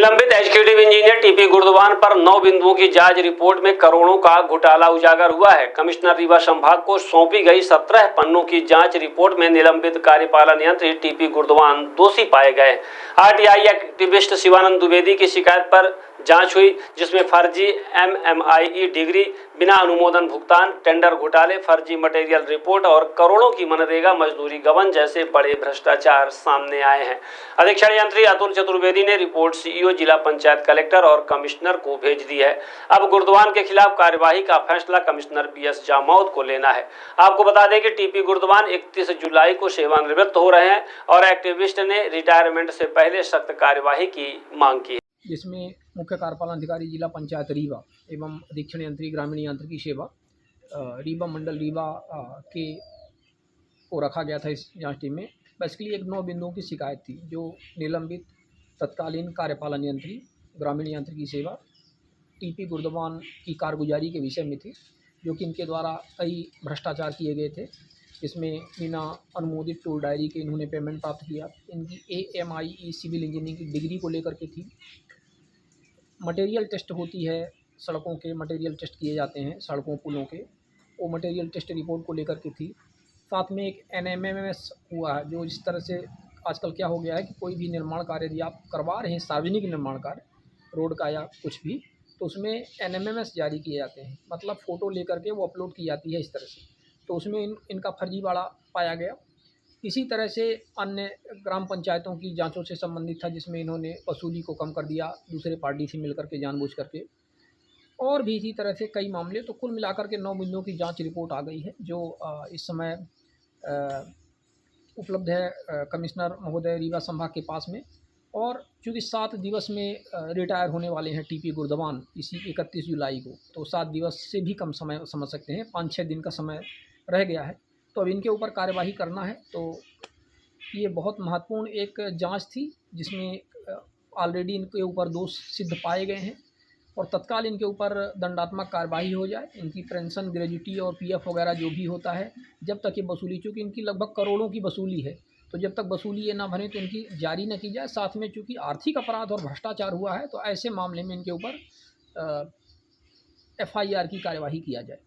निलंबित executive engineer TP गुर्दवान पर 9 बिंदुओं की जांच रिपोर्ट में करोड़ों का घोटाला उजागर हुआ है। कमिश्नर रीवा संभाग को सौंपी गई 17 पन्नों की जांच रिपोर्ट में निलंबित कार्यपालन यंत्री टीपी गुर्दवान दोषी पाए गए। आरटीआई एक्टिविस्ट शिवानंद द्विवेदी की शिकायत पर जांच हुई, जिसमें फर्जी एमएमआई डिग्री, बिना अनुमोदन भुगतान, टेंडर घोटाले, फर्जी मटेरियल रिपोर्ट और करोड़ों की मनरेगा मजदूरी गबन जैसे बड़े भ्रष्टाचार सामने आए हैं। अधीक्षण यंत्री अतुल चतुर्वेदी ने रिपोर्ट सीईओ, जिला पंचायत कलेक्टर और कमिश्नर को भेज दी है। अब गुर्दवान के खिलाफ कार्यवाही का फैसला कमिश्नर बीएस जामौद को लेना है। आपको बता दें कि टीपी गुर्दवान 31 जुलाई को सेवानिवृत्त हो रहे हैं और एक्टिविस्ट ने रिटायरमेंट से पहले सख्त कार्यवाही की मांग की है, जिसमें मुख्य कार्यपालन अधिकारी जिला पंचायत रीवा एवं अधीक्षण यंत्री ग्रामीण यांत्रिकी सेवा रीवा मंडल रीवा के को रखा गया था इस जांच टीम में। बेसिकली एक 9 बिंदुओं की शिकायत थी जो निलंबित तत्कालीन कार्यपालन यंत्री ग्रामीण यांत्रिकी सेवा टीपी गुर्दवान की कारगुजारी के विषय में थी, जो कि इनके द्वारा कई भ्रष्टाचार किए गए थे। इसमें बिना अनुमोदित टूल डायरी के इन्होंने पेमेंट प्राप्त किया। इनकी AMIE सिविल इंजीनियरिंग की डिग्री को लेकर के थी। मटेरियल टेस्ट होती है, सड़कों के मटेरियल टेस्ट किए जाते हैं, सड़कों पुलों के, वो मटेरियल टेस्ट रिपोर्ट को लेकर के थी। साथ में एक NMMS हुआ है, जो इस तरह से आजकल क्या हो गया है कि कोई भी निर्माण कार्य यदि आप करवा रहे हैं, सार्वजनिक निर्माण कार्य रोड का या कुछ भी, तो उसमें NMMS जारी किए जाते हैं, मतलब फ़ोटो लेकर के वो अपलोड की जाती है इस तरह से। तो उसमें इनका फर्जीवाड़ा पाया गया। इसी तरह से अन्य ग्राम पंचायतों की जांचों से संबंधित था, जिसमें इन्होंने वसूली को कम कर दिया दूसरे पार्टी से मिलकर के जानबूझ करके, और भी इसी तरह से कई मामले। तो कुल मिलाकर के 9 बिंदुओं की जांच रिपोर्ट आ गई है, जो इस समय उपलब्ध है कमिश्नर महोदय रीवा संभाग के पास में। और चूँकि 7 दिवस में रिटायर होने वाले हैं टीपी गुर्दवान इसी 31 जुलाई को, तो 7 दिवस से भी कम समय समझ सकते हैं, 5-6 दिन का समय रह गया है। तो अब इनके ऊपर कार्यवाही करना है। तो ये बहुत महत्वपूर्ण एक जांच थी, जिसमें ऑलरेडी इनके ऊपर दोष सिद्ध पाए गए हैं और तत्काल इनके ऊपर दंडात्मक कार्रवाई हो जाए। इनकी पेंशन, ग्रेजुटी और PF वगैरह जो भी होता है, जब तक ये वसूली, चूँकि इनकी लगभग करोड़ों की वसूली है, तो जब तक वसूली ये ना भरें तो इनकी जारी न की जाए। साथ में चूँकि आर्थिक अपराध और भ्रष्टाचार हुआ है, तो ऐसे मामले में इनके ऊपर FIR की कार्यवाही किया जाए।